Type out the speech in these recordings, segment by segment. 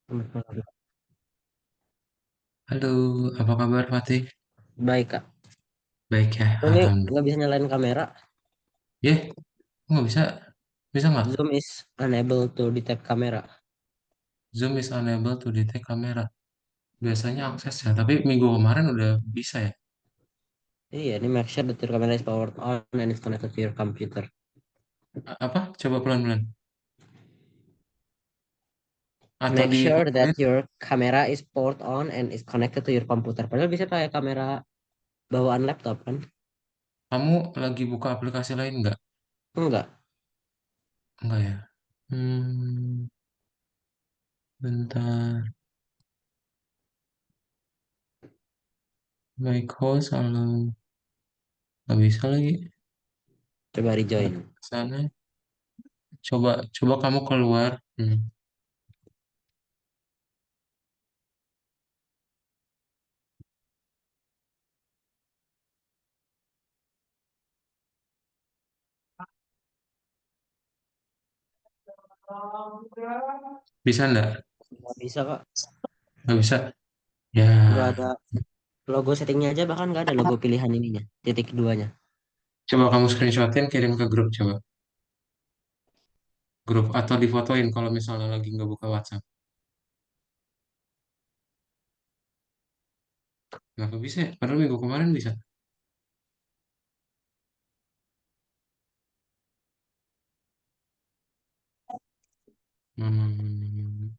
Halo, apa kabar Fatih? Baik, Kak. Baik ya, Ini Alhamdulillah. nggak bisa nyalain kamera. Ya, nggak bisa. Bisa nggak? Zoom is unable to detect camera. Zoom is unable to detect camera. Biasanya akses ya, tapi minggu kemarin udah bisa ya. Iya, ini make sure that your camera is powered on and is connected to your computer. Apa? Coba pelan-pelan. Atau Make sure difotoin, that your camera is powered on and is connected to your computer. Padahal bisa pakai kamera bawaan laptop kan? kamu lagi buka aplikasi lain nggak? Enggak. Enggak ya. Bentar. My host, halo. Nggak bisa lagi. Coba Nggak rejoin. ke sana. Coba, coba kamu keluar. Bisa nggak? Nggak bisa, Kak. Nggak bisa. Ya, Nggak ada logo settingnya aja, bahkan nggak ada logo pilihan ininya. Titik duanya. coba kamu screenshotin, kirim ke grup coba. Grup atau difotoin kalau misalnya lagi nggak buka WhatsApp. Nggak bisa ya? Padahal minggu kemarin bisa. Hmm.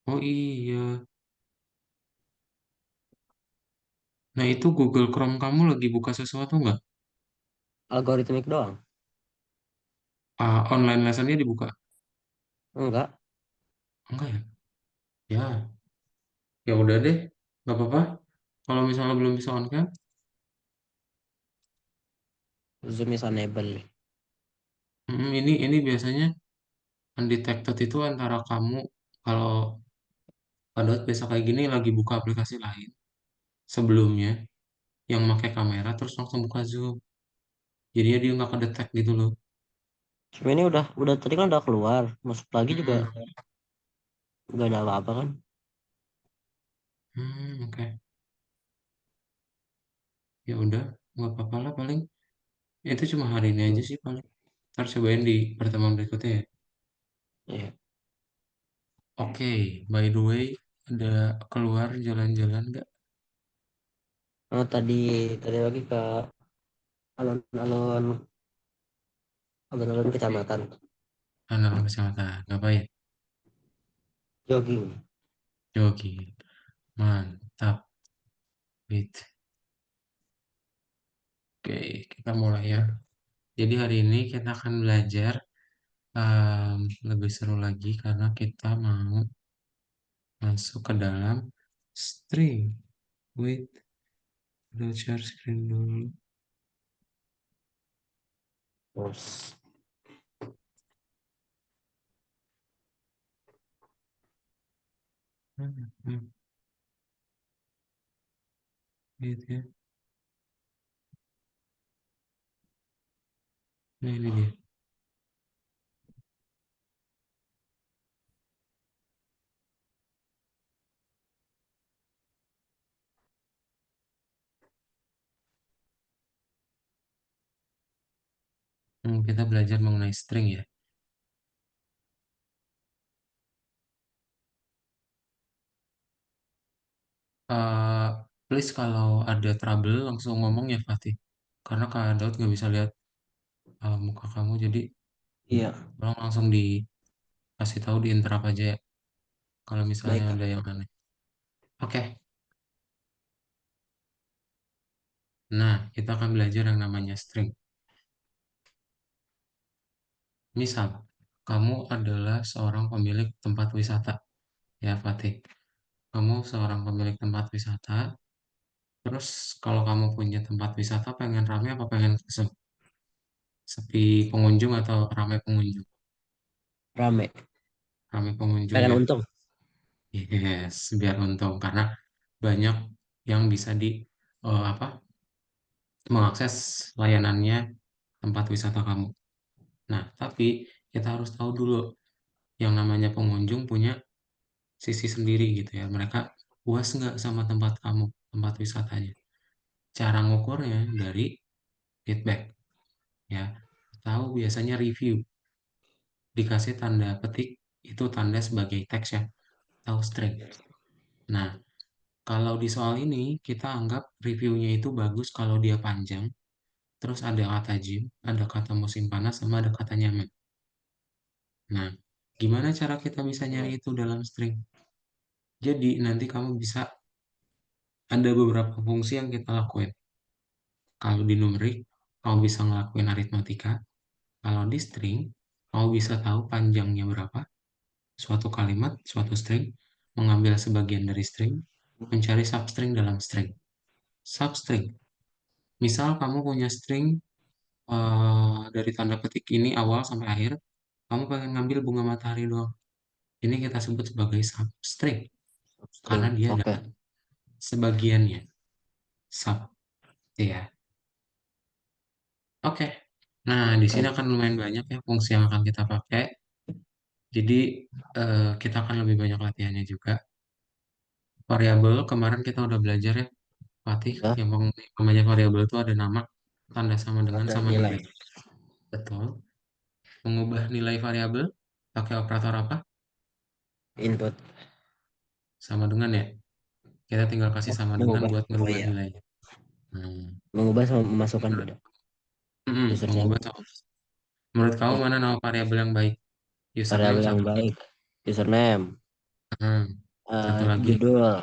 Oh iya. Nah itu Google Chrome kamu lagi buka sesuatu nggak? Algoritmik doang. Online lessonnya dibuka? Enggak. Enggak ya? Ya, ya udah deh. Nggak apa-apa. Kalau misalnya belum bisa on cam, Zoom is unable. ini biasanya undetected itu antara kamu kalau pada biasa kayak gini lagi buka aplikasi lain sebelumnya yang pakai kamera terus langsung buka Zoom. Jadinya dia nggak kedetek gitu loh. Cuma ini udah tadi kan udah keluar. Masuk lagi juga Hmm, nggak ada apa-apa kan? oke. Ya udah, nggak apa-apa lah paling. Itu cuma hari ini aja Hmm. sih paling. Ntar cobain di pertemuan berikutnya ya. Iya. Oke, by the way, ada keluar jalan-jalan nggak? Oh, tadi lagi ke alun-alun alun-alun kecamatan Anak kecamatan, ngapain? jogging. Jogging. Mantap. Wait. Oke, kita mulai ya. Jadi hari ini kita akan belajar lebih seru lagi karena kita mau masuk ke dalam string. Wait, udah share screen dulu. Terus Wait ya. Nah ini dia. Kita belajar mengenai string ya. eh Please kalau ada trouble langsung ngomong ya Fatih. Karena Kak Daud nggak bisa lihat muka kamu, jadi iya, tolong langsung dikasih tahu di interrupt aja ya. Kalau misalnya baik Kak. ada yang aneh. Oke, nah kita akan belajar yang namanya string. Misal, kamu adalah seorang pemilik tempat wisata, ya Fatih. Kamu seorang pemilik tempat wisata, terus kalau kamu punya tempat wisata pengen rame apa pengen sepi pengunjung atau ramai pengunjung? Rame. Ramai pengunjung Pengen ya. untung. Yes, biar untung karena banyak yang bisa apa mengakses layanannya tempat wisata kamu. Nah, tapi kita harus tahu dulu yang namanya pengunjung punya sisi sendiri gitu ya. Mereka puas nggak sama tempat kamu, tempat wisatanya. Cara ngukurnya dari feedback ya. Tahu biasanya review dikasih tanda petik itu tanda sebagai teks ya, tahu string. Nah, kalau di soal ini kita anggap reviewnya itu bagus kalau dia panjang, terus ada kata gym, ada kata musim panas, sama ada kata nyaman. Nah, gimana cara kita bisa nyari Hmm. itu dalam string? Jadi nanti kamu bisa ada beberapa fungsi yang kita lakuin. Kalau di numerik, kamu bisa ngelakuin aritmatika. Kalau di string, kamu bisa tahu panjangnya berapa, suatu kalimat, suatu string, mengambil sebagian dari string, mencari substring dalam string. Substring, misal kamu punya string dari tanda petik ini awal sampai akhir, kamu pengen ngambil bunga matahari doang. Ini kita sebut sebagai substring, karena String. dia Oke. adalah sebagiannya, sub, ya. Oke. Nah, di sini Oke. akan lumayan banyak ya fungsi yang akan kita pakai. Jadi, kita akan lebih banyak latihannya juga. Variabel, kemarin kita udah belajar ya, Fatih, Ya, yang namanya variabel itu ada nama, tanda ada sama nilai nilai. Betul. Mengubah nilai variabel, pakai operator apa? input. Sama dengan ya. Kita tinggal kasih Oh, sama dengan mengubah. buat Oh ngerubah iya. nilainya. Hmm. Mengubah sama memasukkan Menurut, beda. mengubah Username. sama. Menurut kamu Oke. mana nama variabel yang baik? Username Variabel yang satu. baik. Username. Hmm. Satu lagi, Judul.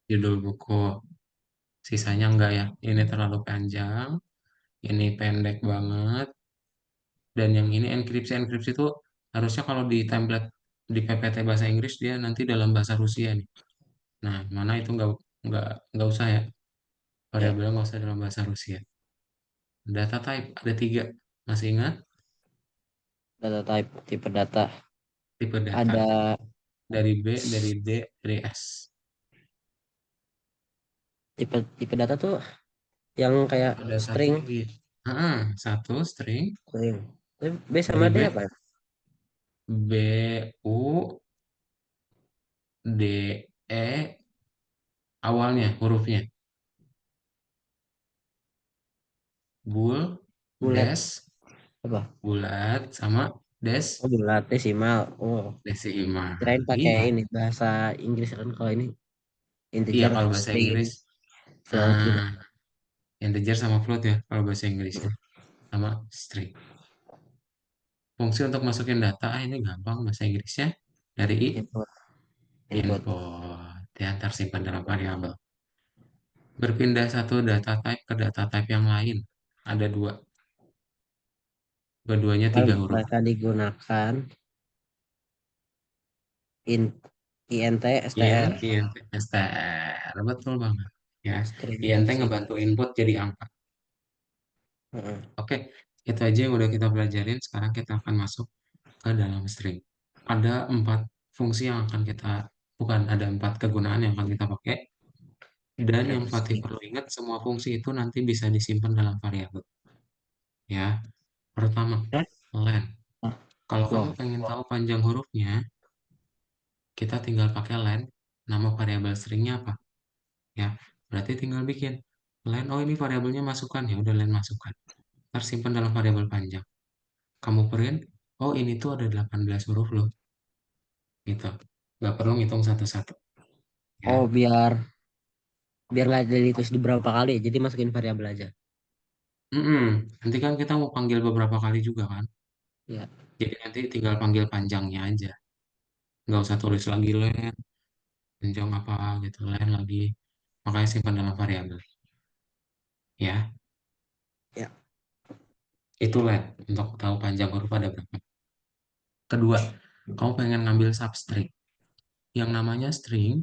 judul buku. Sisanya enggak ya. Ini terlalu panjang. Ini pendek banget. Dan yang ini enkripsi itu harusnya kalau di template di PPT bahasa Inggris dia nanti dalam bahasa Rusia nih. Nah, mana itu nggak nggak usah ya. Ya. Variabelnya nggak usah dalam bahasa Rusia. Data type ada tiga. Masih ingat? Data type. Tipe data. Tipe data Ada dari B, dari D, dari S. tipe tipe data tuh yang kayak Tipe data tuh string. di satu string String. Tapi B sama dari D B, apa? B, U, D, E awalnya hurufnya bul, Bulat. dash, Apa? bulat sama dash Oh, bulat. Desimal. Oh. desimal. Kirain pakai Iya, ini bahasa Inggris kan kalau ini iya integer kalau bahasa string Inggris, float ah, gitu. integer sama float ya kalau bahasa Inggrisnya sama string. Fungsi untuk masukin data ini gampang bahasa Inggrisnya dari Input. Input. input ya ntar simpan dalam variabel. Berpindah satu data type ke data type yang lain. Ada dua, dua-duanya Kan tiga huruf. mereka digunakan in int Iya, str int, str, betul banget. Ya, string int kasih. ngebantu input jadi angka. Heeh. Oke, itu aja yang udah kita pelajarin. Sekarang kita akan masuk ke dalam string. Ada empat fungsi yang akan kita, bukan, ada empat kegunaan yang akan kita pakai. Dan yang Dalam Fatih string. perlu ingat, semua fungsi itu nanti bisa disimpan dalam variabel. Ya, pertama, Eh? len. Ah, Kalau kamu wow. pengen tahu panjang hurufnya, kita tinggal pakai len. Nama variabel stringnya apa? Ya, berarti tinggal bikin len. Oh, ini variabelnya masukan. Ya udah len masukkan. Tersimpan dalam variabel panjang. Kamu print, oh ini tuh ada 18 huruf loh. Gitu. Nggak perlu ngitung satu-satu. Ya. Oh, biar biar nggak ditulis di berapa kali, jadi masukin variabel aja. Mm-mm. Nanti kan kita mau panggil beberapa kali juga kan. Ya. Jadi nanti tinggal panggil panjangnya aja. Nggak usah tulis lagi len, panjang apa gitu, len lagi. Makanya simpan dalam variabel. Ya, Ya. itu len untuk tahu panjang huruf ada berapa. Kedua, kamu pengen ngambil substring. Yang namanya string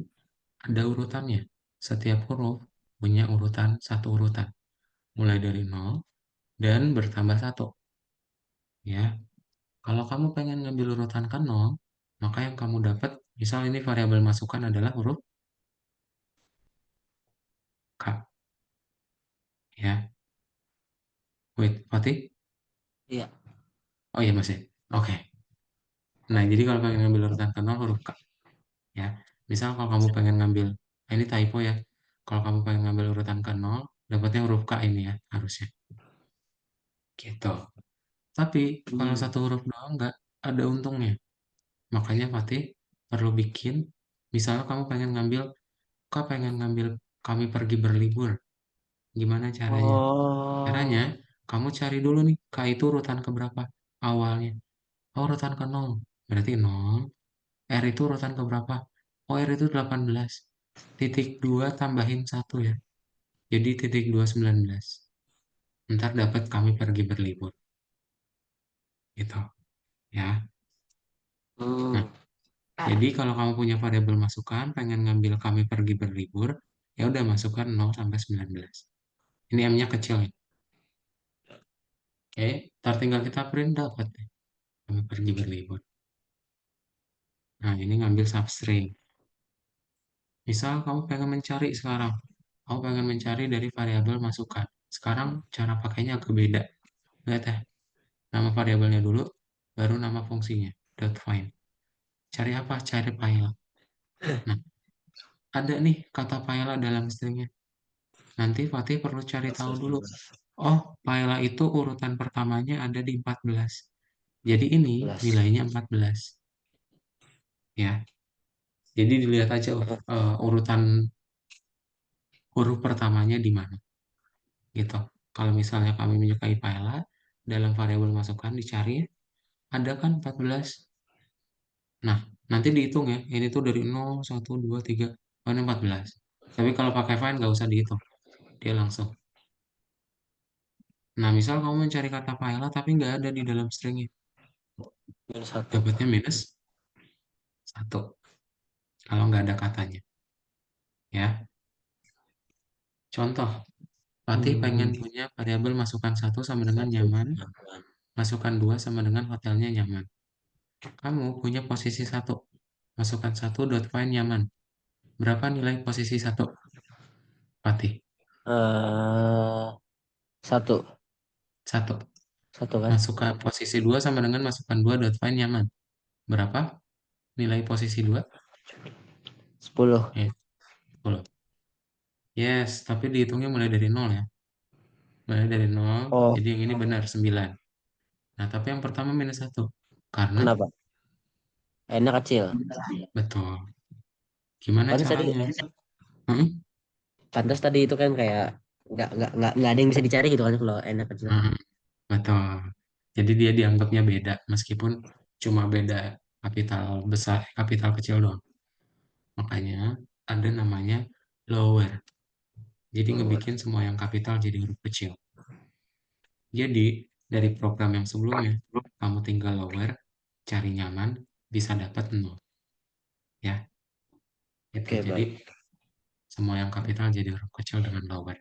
ada urutannya. Setiap huruf punya urutan satu urutan. Mulai dari nol dan bertambah satu. Ya, kalau kamu pengen ngambil urutan ke nol, maka yang kamu dapat, misal ini variabel masukan adalah huruf K. Ya, wait, Fatih? Iya. Oh iya masih. Oke. Nah, jadi kalau pengen ngambil urutan ke nol huruf K. Ya. Misal kalau kamu pengen ngambil, ini typo ya. Kalau kamu pengen ngambil urutan ke nol, dapatnya huruf K ini ya, harusnya. Gitu. Tapi kalau Hmm. satu huruf doang nggak ada untungnya. Makanya Fatih perlu bikin, misalnya kamu pengen ngambil, kau pengen ngambil kami pergi berlibur. Gimana caranya? Caranya, Oh, kamu cari dulu nih, K itu urutan ke berapa awalnya. Oh, urutan ke nol. Berarti nol. R itu urutan ke berapa? Oh, R itu 18. Titik 2 tambahin satu ya. Jadi titik 2 19. Ntar dapat kami pergi berlibur. Gitu ya. Nah, hmm. jadi kalau kamu punya variabel masukan, pengen ngambil kami pergi berlibur, ya udah masukkan 0 sampai 19. Ini M-nya kecil ya. Oke, ntar tinggal kita print dapat deh. Kami pergi berlibur. Nah, ini ngambil substring. Misal kamu pengen mencari sekarang, kamu pengen mencari dari variabel masukan. Sekarang cara pakainya agak beda. Lihat ya, nama variabelnya dulu, baru nama fungsinya. Dot find. Cari apa? Cari file. Nah, ada nih kata file dalam stringnya. Nanti Fatih perlu cari tahu dulu. Oh, file itu urutan pertamanya ada di 14. Jadi ini 11. nilainya 14. Ya, jadi dilihat aja urutan huruf pertamanya di mana. Gitu. Kalau misalnya kami menyukai Paella, dalam variabel masukan dicari, ada kan 14. Nah, nanti dihitung ya, ini tuh dari 0, 1, 2, 3, oh ini 14. Tapi kalau pakai find nggak usah dihitung, dia langsung. Nah, misal kamu mencari kata Paella tapi nggak ada di dalam stringnya, Minus 1. dapatnya minus 1 kalau nggak ada katanya. Ya, contoh, Fatih pengen Hmm. punya variabel masukan satu sama dengan nyaman, masukan 2 sama dengan hotelnya nyaman. Kamu punya posisi satu, masukkan satu dot find nyaman. Berapa nilai posisi satu, Fatih? eh satu. Satu. Satu kan? Masukkan posisi 2 sama dengan masukkan 2 dot find nyaman. Berapa nilai posisi 2? 10. Eh, 10. Yes, tapi dihitungnya mulai dari nol ya. Mulai dari nol, Oh, jadi yang ini benar 9. Nah, tapi yang pertama minus satu. Karena, kenapa? N-nya kecil. betul. Gimana Pantes tadi, caranya? Hmm? pantes tadi itu kan kayak nggak ada yang bisa dicari gitu kan kalau N-nya kecil. Hmm, betul. Jadi dia dianggapnya beda, meskipun cuma beda kapital besar, kapital kecil doang. Makanya ada namanya lower. Jadi Lower. ngebikin semua yang kapital jadi huruf kecil. Jadi dari program yang sebelumnya, kamu tinggal lower, cari nyaman, bisa dapat nol. Ya, itu. Oke, Jadi baik. semua yang kapital jadi huruf kecil dengan lower.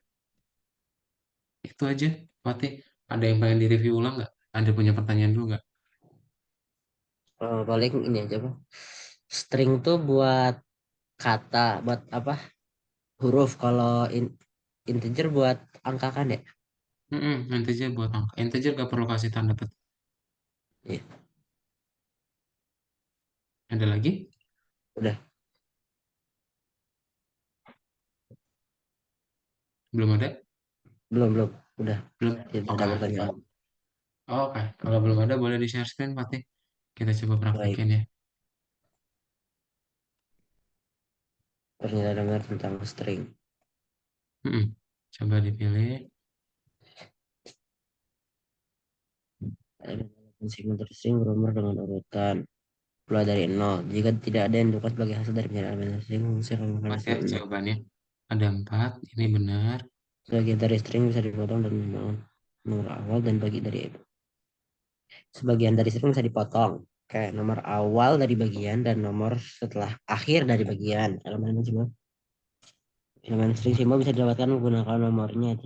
Itu aja, Fatih. Ada yang pengen direview ulang nggak? Ada punya pertanyaan dulu nggak? Paling ini aja Bang. String tuh buat kata, buat apa? Huruf. Kalau integer buat angka kan ya? Integer buat angka. Integer gak perlu kasih tanda petik. Iya, Ada lagi? udah. Belum ada? Belum, belum. Udah. Belum? Tidak ada Oke. pertanyaan. Oke. Kalau belum ada boleh di-share screen, Fatih. Kita coba Baik. praktekin ya. Ternyata dengar tentang string. Mm-mm. Coba dipilih. Ada segmen string bernomor dengan urutan mulai dari nol. Jika tidak ada yang dilakukan sebagai hasil dari penyerahan string, fungsi akan Empat menggunakan ya nol. jawabannya. Ada 4. Ini benar. Sebagian dari string bisa dipotong dan membangun nomor awal dan bagi dari itu. Sebagian dari string bisa dipotong. Kayak nomor awal dari bagian dan nomor setelah akhir dari bagian. Elemen simbol. Elemen string simbol bisa didapatkan menggunakan nomornya.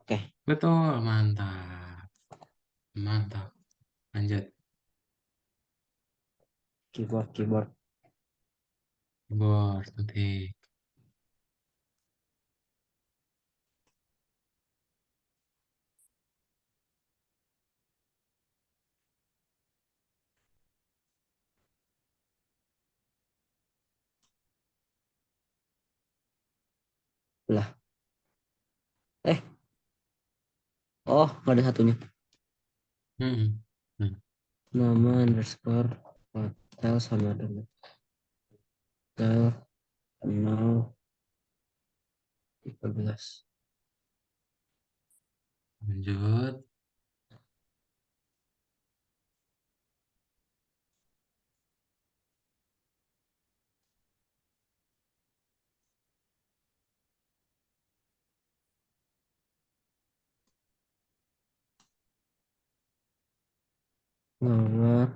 Oke, Betul. Mantap. Mantap. Lanjut. keyboard, keyboard. Bos, ketik. Lah, eh, oh, nggak ada satunya. Mm-mm. Nah, Nama underscore hotel sama dengan hotel 013. lanjut. Nomor,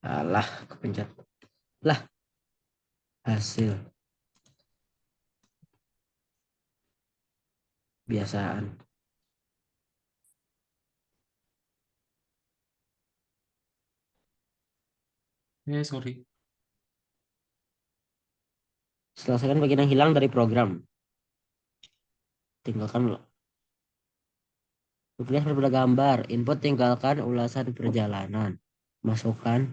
alah, kepencet. Lah, hasil biasaan. Sorry. Selesaikan bagian yang hilang dari program. Tinggalkan tulis berbeda gambar. Input tinggalkan ulasan perjalanan. Masukkan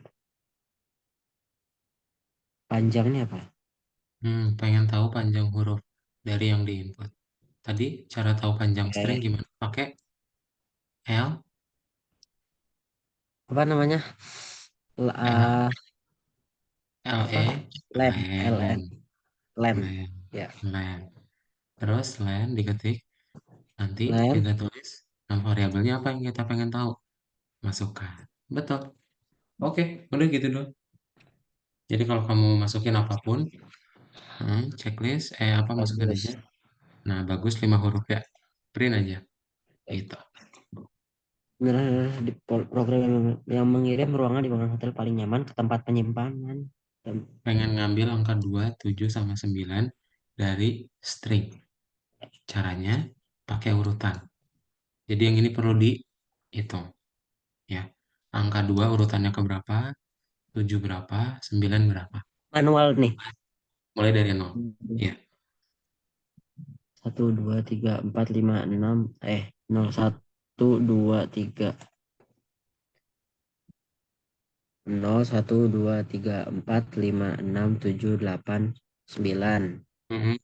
panjangnya apa? Pengen tahu panjang huruf dari yang diinput. Tadi cara tahu panjang string Eh, gimana? Pakai L, apa namanya? L, Ah, L, apa? E, Len, LN, len, len. len, Ya, len. Terus len diketik, nanti len. kita tulis nama variabelnya apa yang kita pengen tahu. Masukkan. Betul. Oke, udah gitu doang. Jadi kalau kamu masukin apapun, checklist, apa masukin aja. Bagus. Nah, bagus 5 huruf ya. Print aja. Gitu. Benar di program yang mengirim ruangan di bangunan hotel paling nyaman ke tempat penyimpanan. Dan Pengen ngambil angka 2, 7, sama 9 dari string. Caranya pakai urutan. Jadi yang ini perlu dihitung. Ya. Angka 2 urutannya ke berapa, 7 berapa, 9 berapa. manual nih. Mulai dari nol. Ya. Satu, dua, tiga, empat, lima, enam. Nol, satu, dua, tiga. Nol, satu, dua, tiga, empat, lima, enam, tujuh, delapan, sembilan. Mhm.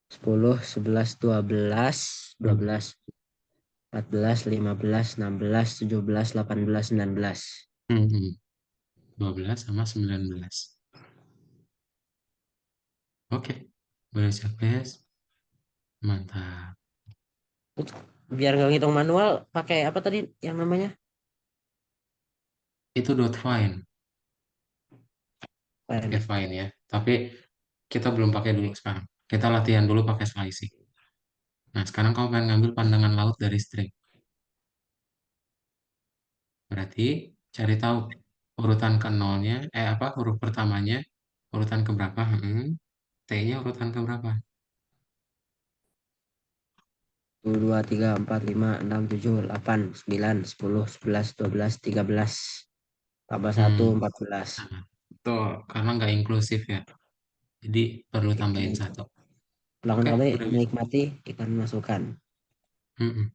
10, 11, 12, dua Mhm. belas, 14, 15, 16, 17, 18, 19. Mhm. 12 sama 19. Oke. Boleh checklist. Mantap. Biar nggak ngitung manual, pakai apa tadi yang namanya? Itu dot find. Pakai Pen. find ya. Tapi kita belum pakai dulu sekarang. Kita latihan dulu pakai slicing. Nah, sekarang kamu pengen ngambil pandangan laut dari string. Berarti cari tahu urutan ke nolnya, apa huruf pertamanya, urutan ke berapa, T-nya urutan ke berapa. 1, 2, 3, 4, 5, 6, 7, 8, 9, 10, 11, 12, 13, 14, Hmm, 1, 14. nah, tuh, karena nggak inklusif ya. Jadi perlu tambahin satu. Ulangan Oke, kali udah bisa. menikmati ikan masukan. Mm-mm.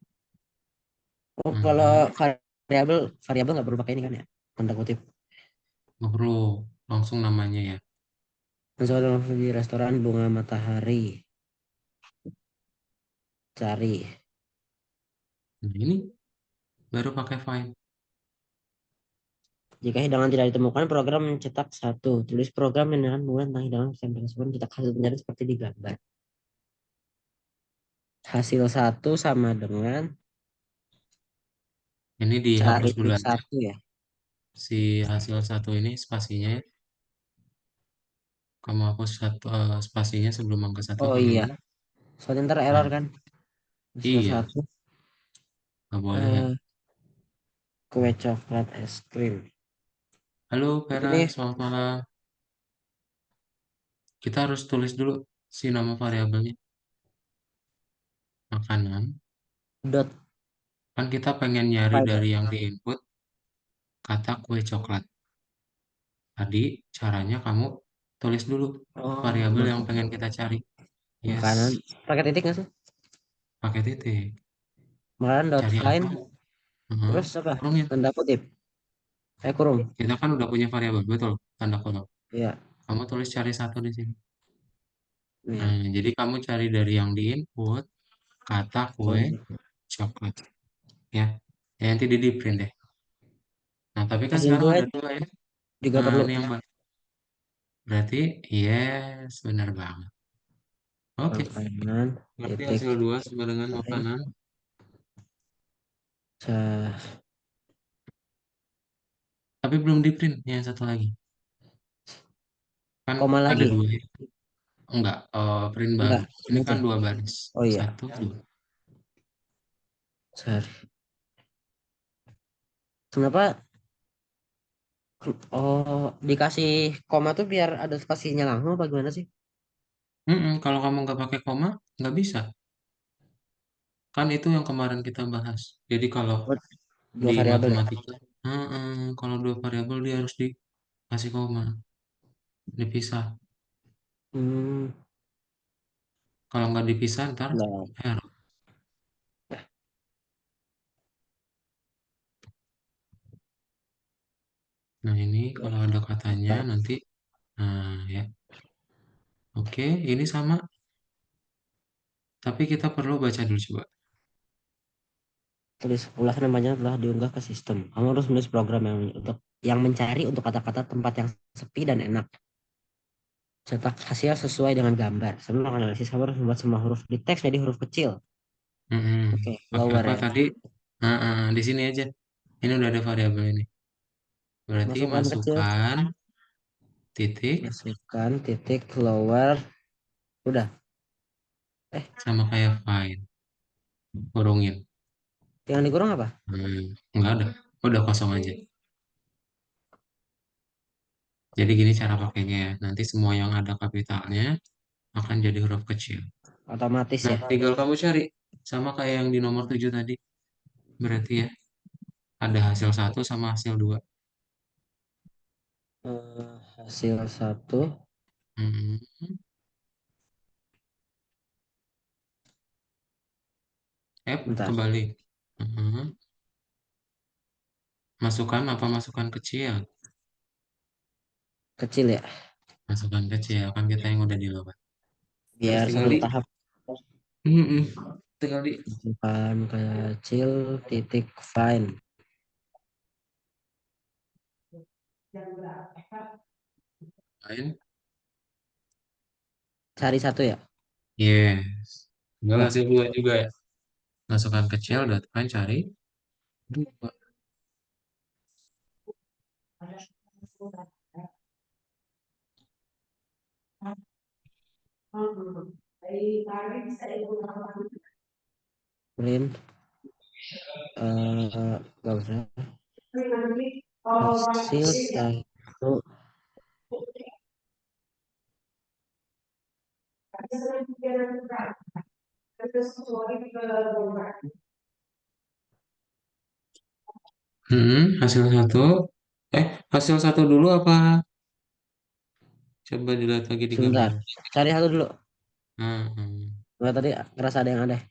Oh, kalau Mantap. variabel variabel nggak perlu pakai ini kan ya? Tanda kutip. Nggak perlu langsung namanya ya. Masuk di restoran bunga matahari. Cari. Nah, ini baru pakai find. Jika hidangan tidak ditemukan, program mencetak satu. Tulis program dengan bulan tentang hidangan sampel tersebut mencetak hasil pencarian seperti di gambar. Hasil satu sama dengan Ini cari dihapus dulu titik aja. satu ya. Si hasil satu ini spasinya ya. Kamu hapus satu, spasinya sebelum angka satu Oh iya. dulu. Soalnya ntar error Nah, kan. Hasil iya, satu. nggak boleh ya. eh, Kue coklat es krim. Halo Itu Vera, nih selamat malam. Kita harus tulis dulu si nama variabelnya. Makanan. dot Kan kita pengen nyari file ya. dari yang diinput kata kue coklat. Tadi caranya kamu tulis dulu Oh, variabel yang masuk pengen kita cari. Yes, makanan. Pakai titik nggak sih? pakai titik. Makanan dot Cari find. apa? Heeh, Terus apa? kurungin. Tanda kutip. Kurung. Kita kan udah punya variabel, betul, tanda kurung. Iya, Kamu tulis cari satu di sini. iya. Nah, jadi kamu cari dari yang di input, kata kue, Oh, coklat. Ya, ya nanti di print deh. Nah, tapi kan hasil sekarang dua ada dua ya. juga Nah, perlu ini yang berarti yes, benar banget. Oke, makanan berarti titik hasil dua sama dengan lain. makanan. Tapi belum di print yang satu lagi. Kan Koma ada lagi. dua ya. Enggak, print baru. Enggak, Ini ini kan aja. dua baris. Oh iya, Satu, dua. sorry. Kenapa? Oh, dikasih koma tuh biar ada spasinya langsung apa gimana sih? Kalau kamu nggak pakai koma, nggak bisa. Kan itu yang kemarin kita bahas. Jadi kalau Oh, dua di variabel ya? matematika, kalau dua variabel dia harus dikasih koma, dipisah. Hmm, Kalau nggak dipisah, ntar nah, error. Nah ini kalau ada katanya apa? nanti, nah ya, oke, ini sama. Tapi kita perlu baca dulu coba. Tulis ulasan namanya telah diunggah ke sistem. Kamu harus menulis program yang mencari untuk kata-kata tempat yang sepi dan enak. Cetak hasil sesuai dengan gambar. Sebelum analisis, kamu harus membuat semua huruf di teks jadi huruf kecil. Mm-mm. Oke, Pakai lower apa ya. tadi? Di sini aja. Ini udah ada variabel ini. Berarti Masukkan kecil. masukkan titik Masukkan titik lower. Udah. Eh, sama kayak find. Kurungin. yang dikurung apa? Nggak ada. Udah kosong aja. Jadi gini cara pakainya ya. Nanti semua yang ada kapitalnya akan jadi huruf kecil. Otomatis Nah, ya. tinggal kamu cari. Sama kayak yang di nomor 7 tadi. Berarti ya, ada hasil satu sama hasil dua. Hasil satu. Hmm, Bentar. kembali. Hmm, masukkan apa masukkan kecil? Kecil ya. Masukkan kecil. Kan kita yang udah di lower. Terus Biar tinggal satu di. tahap. Hmm, tinggal di. Masukkan kecil titik find. Lain. Cari satu ya. Yes. Tinggal Udah. hasil dua juga ya. Masukkan kecil, dot find cari dua. Print. Gak usah. Hasil satu. Hasil satu. Hasil satu dulu apa? Coba dilihat lagi di Sebentar. gambar. Cari satu dulu. Hmm. Nggak, tadi ngerasa ada yang aneh.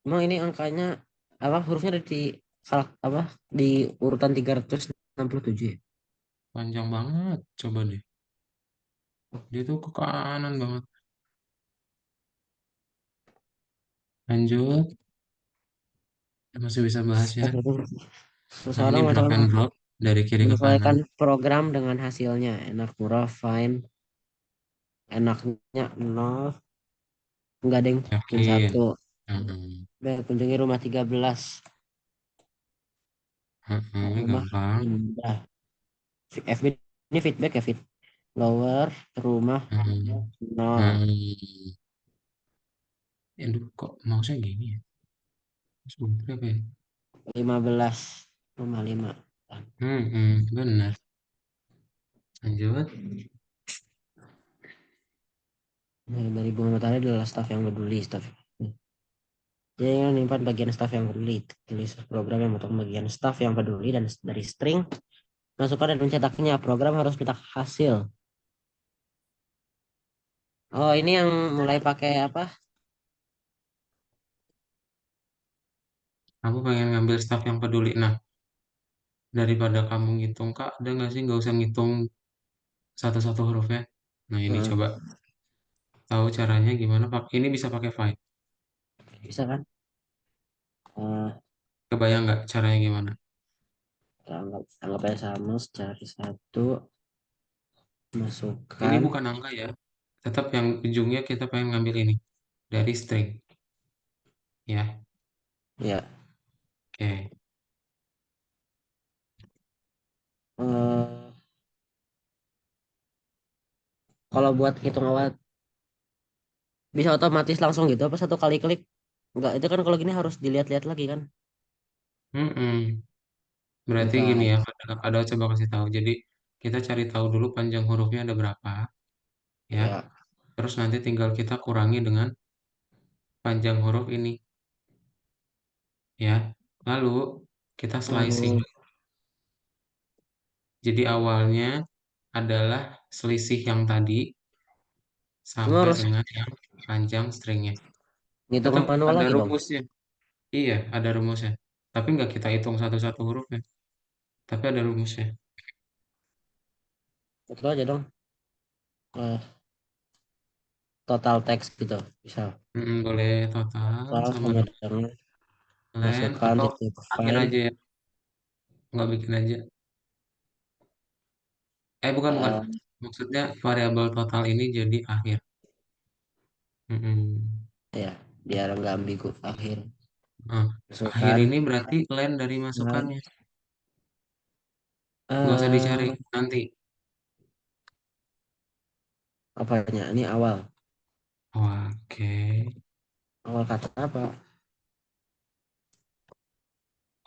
Emang ini angkanya apa hurufnya ada di apa di urutan 367 ya? Panjang banget. Coba deh. Dia tuh ke kanan banget. Lanjut. Masih bisa bahas ya. Nah, ini Seseorang drag mencoba and drop dari kiri ke kanan. menyesuaikan program dengan hasilnya. Enak, murah, fine. Enaknya nol. Enggak ada yang Yakin. satu. Hmm. Baik, kunjungi rumah 13. Rumah Gampang. indah. FB ini feedback ya, lower rumah Hmm. nol. Hmm. Aduh, kok mouse-nya gini ya? Sebentar apa ya? 15 rumah 5. Benar. Lanjut. Dari bunga matahari adalah staff yang peduli, staff. Jadi menyimpan bagian staff yang peduli. Tulis program yang memotong bagian staff yang peduli dan dari string masukkan dan mencetaknya. Program harus mencetak hasil. Oh, ini yang mulai pakai apa? Aku pengen ngambil staff yang peduli. Nah, daripada kamu ngitung, Kak, ada nggak sih nggak usah ngitung satu-satu hurufnya? Nah, ini Nah, coba tahu caranya gimana, Pak. Ini bisa pakai find. bisa kan? Eh, Kebayang nggak caranya gimana? anggap aja sama cari satu Ini masukkan bukan angka ya. Tetap yang ujungnya kita pengen ngambil ini dari string, ya. ya. Oke. eh Kalau buat hitung awal bisa otomatis langsung gitu apa satu kali klik? Enggak, itu kan kalau gini harus dilihat-lihat lagi kan? Mm-mm. Berarti gini Bentar. ya, ada coba kasih tahu. Jadi kita cari tahu dulu panjang hurufnya ada berapa, ya. Ya. Terus nanti tinggal kita kurangi dengan panjang huruf ini, ya. Lalu kita slicing. Lalu Jadi awalnya adalah selisih yang tadi cuma sampai harus dengan yang panjang stringnya. ngitung Tetap manual ada lagi dong. rumusnya. Iya, ada rumusnya. Tapi nggak kita hitung satu-satu hurufnya. Tapi ada rumusnya. Itu aja dong. Total text gitu. Bisa Boleh total total sama sama dengan dengan len masukkan atau titik akhir find. aja ya. Nggak bikin aja. Bukan, bukan. eh, Maksudnya variabel total ini jadi akhir. Mm-mm. ya, biar nggak ambigu akhir. Nah, akhir Masukkan ini berarti len dari find. masukannya. Nggak usah dicari eh nanti. Apanya? Ini awal. Oke. Awal kata apa?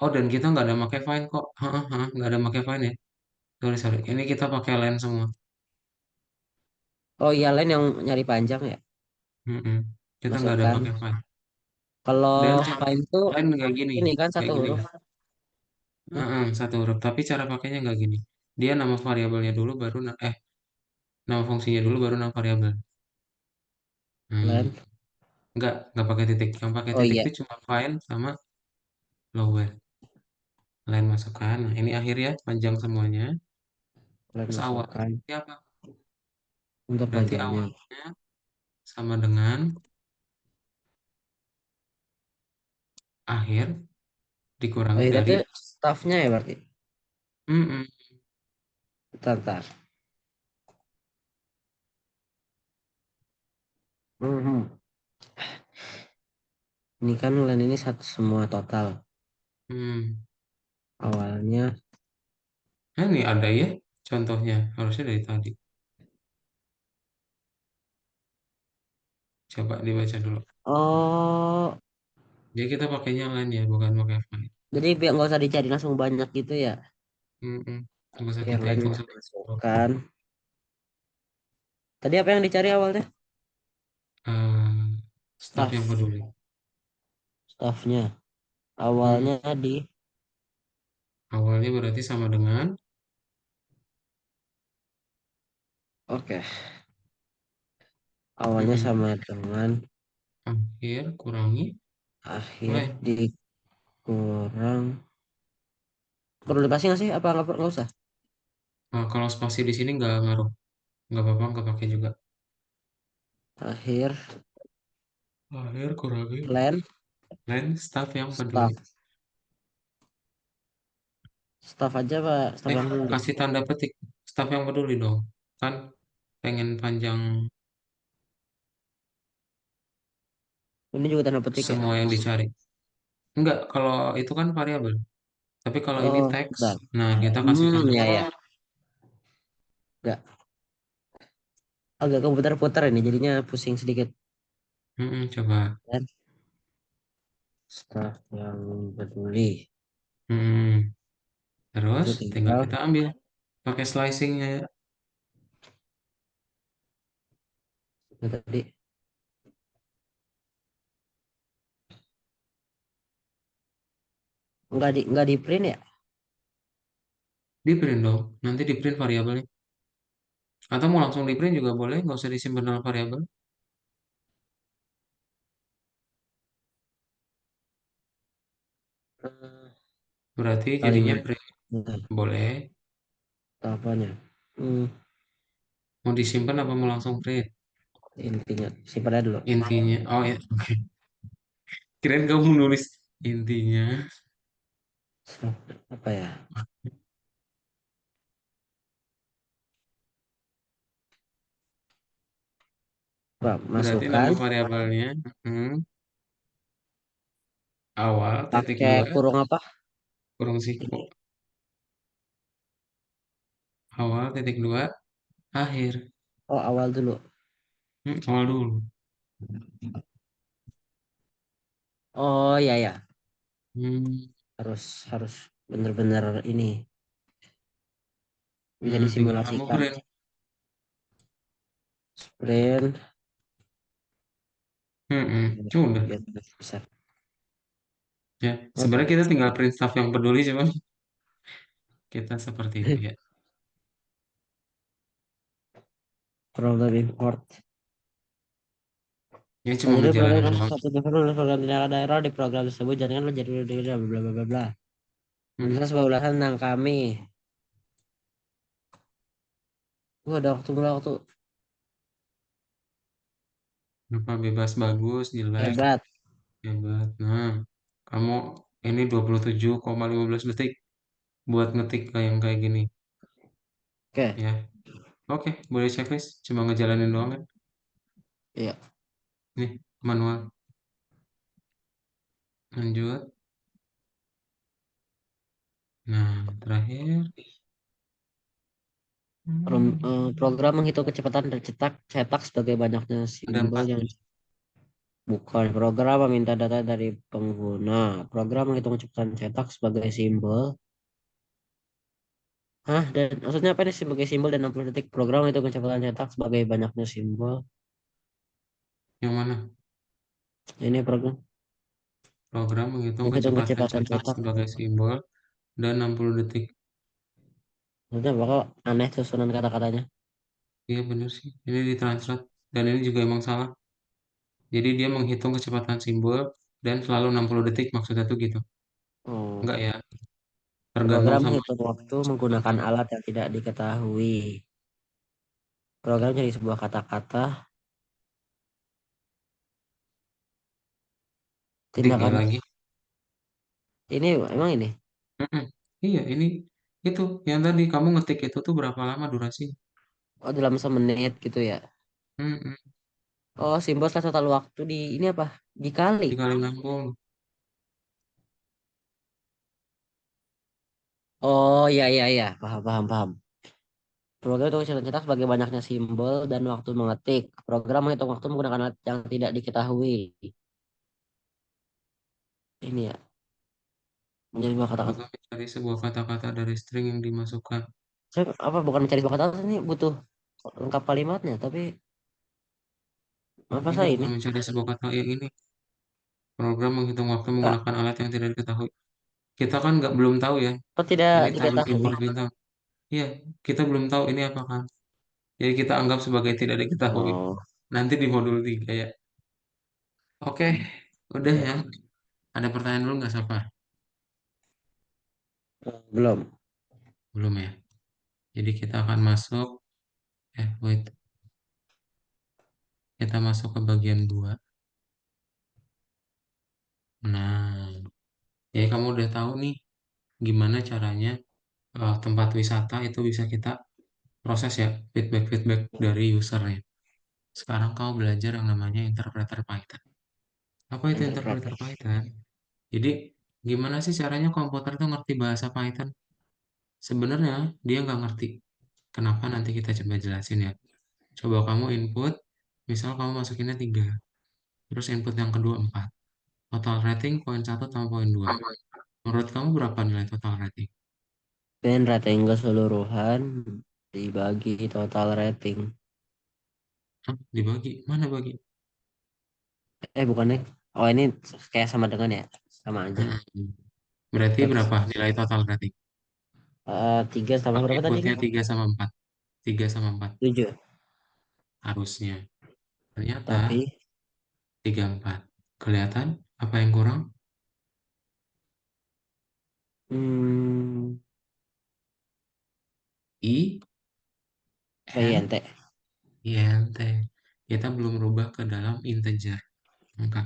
Oh, dan kita nggak ada pakai find kok. Hah, hah, nggak ada pakai find ya. Sorry, sorry. Ini kita pakai len semua. Oh iya, lain yang nyari panjang ya. Mm-mm. Kita nggak ada Masukkan. pakai find. Kalau Dan cara find itu len ini kan kayak satu gini. huruf. Hah? Heeh, satu huruf. Tapi cara pakainya nggak gini. Dia nama variabelnya dulu baru nama fungsinya dulu baru nama variabel. Hmm. Len. Nggak pakai titik. Yang pakai Oh titik iya, itu cuma find sama lower. Len masukkan. Nah, ini akhir ya, panjang semuanya. len Terus awal. masukkan Berarti apa? untuk Berarti panjangnya. awalnya sama dengan akhir Oh dikurangi iya, dari itu staffnya ya berarti. mm Bentar, bentar. Mhm. Ini kan len ini satu semua total. hmm. Awalnya. Nah, ini ada ya contohnya. Harusnya dari tadi. Coba dibaca dulu. Oh, Jadi kita pakainya len ya, bukan pakai find. jadi biar nggak usah dicari langsung banyak gitu ya. Nggak usah Yang kita lain hitung sampai 10. masukkan. Tadi apa yang dicari awalnya? Eh, Staff yang Staff. peduli. Staffnya. Hmm, Awalnya di. Awalnya berarti sama dengan Oke. Awalnya mm, sama dengan akhir kurangi akhir len. dikurang. Perlu dipasang nggak sih? Apa nggak usah? Kalau spasi di sini nggak ngaruh, nggak apa-apa, nggak pakai juga. Akhir Akhir kurangi len len staff yang peduli. staff. Staff aja Pak, staff yang dulu. Kasih tanda petik staff yang peduli dong. Kan pengen panjang Ini juga tanda petik ya. semua yang dicari. Enggak, kalau itu kan variabel. Tapi kalau ini Oh, teks, bentar. nah kita kasih tanda Ya petik. ya. Nggak, agak keputar-putar ini, jadinya pusing sedikit. Coba. Len staff yang peduli. Hmm, Terus Itu tinggal tinggal kita ambil pakai slicingnya ya. itu tadi. Nggak di print ya? Di print dong, nanti di print variabelnya. Atau mau langsung di print juga boleh, nggak usah disimpan dalam variabel. Eh, Berarti jadinya Kalimat print. nah, Boleh. apanya? Hmm, Mau disimpan apa mau langsung print? intinya simpan aja dulu. Intinya, oh ya, oke. Kirain kamu nulis intinya. So, apa ya? Pak, Berarti nama masukkan variabelnya awal titik pakai dua kurung apa? kurung siku. Awal titik dua akhir. Oh, awal dulu. Awal dulu. Oh, ya ya. Hmm, Harus harus bener-bener ini bisa tinggal kamu disimulasikan. print. Sprint Udah. biar besar. Ya, Oke. sebenarnya kita tinggal print stuff yang peduli, cuman kita seperti itu ya. Problem import. Ya Oh, cuma jadi program ngejalanin doang. satu developer program tidak ada error di program tersebut. Jangan lo jadi bla bla bla bla bla. Mm-mm. Menulis sebuah ulasan tentang kami. Ada waktu berapa waktu Apa bebas bagus, jelek, hebat. hebat. Nah, kamu ini 27,15 detik buat ngetik kayak yang kayak gini Oke, ya. Oke, boleh checklist. Cuma ngejalanin doang kan. iya. Nih, manual. Lanjut. Nah, terakhir. Hmm, Program menghitung kecepatan dan cetak sebagai banyaknya ada simbol empat yang nih. bukan program meminta data dari pengguna. Program menghitung kecepatan cetak sebagai simbol. Dan maksudnya apa nih sebagai simbol dan 60 detik program itu kecepatan cetak sebagai banyaknya simbol. Yang mana? Ini program Program menghitung menghitung kecepatan kecepatan cetak cetak. sebagai simbol dan 60 detik. Maksudnya bakal aneh susunan kata-katanya. Iya bener sih. Ini ditranslate. Dan ini juga emang salah. Jadi dia menghitung kecepatan simbol dan selalu 60 detik maksudnya tuh gitu. Oh, Enggak ya, tergantung program sama menghitung waktu menggunakan kecepatan. alat yang tidak diketahui. Program jadi sebuah kata-kata Tiga tindakan lagi. ini emang ini. Mm-mm. Iya, ini itu yang tadi kamu ngetik itu tuh berapa lama durasi? Oh, dalam semenit gitu ya. Mm-mm. Oh, simbol salah total waktu di ini apa? Dikali. Dikali 60. Oh, iya iya iya, paham paham paham. Program itu cetak sebagai banyaknya simbol dan waktu mengetik. Program menghitung waktu menggunakan alat yang tidak diketahui. Ini ya, menjadi sebuah kata-kata. Maka mencari sebuah kata-kata dari string yang dimasukkan. Saya apa bukan mencari sebuah kata-kata ini butuh lengkap kalimatnya, tapi apa Enggak, saya ini? bukan mencari sebuah kata yang ini. Program menghitung waktu Kak, menggunakan alat yang tidak diketahui. Kita kan nggak belum tahu ya. kok tidak Ini time diketahui? import bintang. Iya, kita belum tahu ini apa kan. Jadi kita anggap sebagai tidak diketahui. Oh, Nanti di modul 3 ya. Oke, udah ya. ya. Ada pertanyaan dulu nggak, Safa? Belum. Belum ya. Jadi kita akan masuk, wait. Kita masuk ke bagian 2. Nah, jadi kamu udah tahu nih gimana caranya tempat wisata itu bisa kita proses ya, feedback-feedback dari usernya. Sekarang kamu belajar yang namanya interpreter Python. Apa itu interpreter Interpreter. Python? Jadi, gimana sih caranya komputer tuh ngerti bahasa Python? Sebenarnya dia nggak ngerti. Kenapa nanti kita coba jelasin ya. Coba kamu input, misal kamu masukinnya 3, terus input yang kedua 4. Total rating poin 1 tambah poin 2. Menurut kamu berapa nilai total rating? Dan rating keseluruhan dibagi total rating. Hah? Dibagi? Mana bagi? Bukannya. Oh, ini kayak sama dengan ya? Sama aja. Mm-mm. Berarti Teks berapa nilai total berarti? tiga sama Kalau berapa tadi? inputnya 3 sama 4. 3 sama 4 Tujuh. harusnya. Ternyata Tapi 3 4. Kelihatan apa yang kurang? hmm, I, N, PINT. INT. Kita belum rubah ke dalam integer. Angka.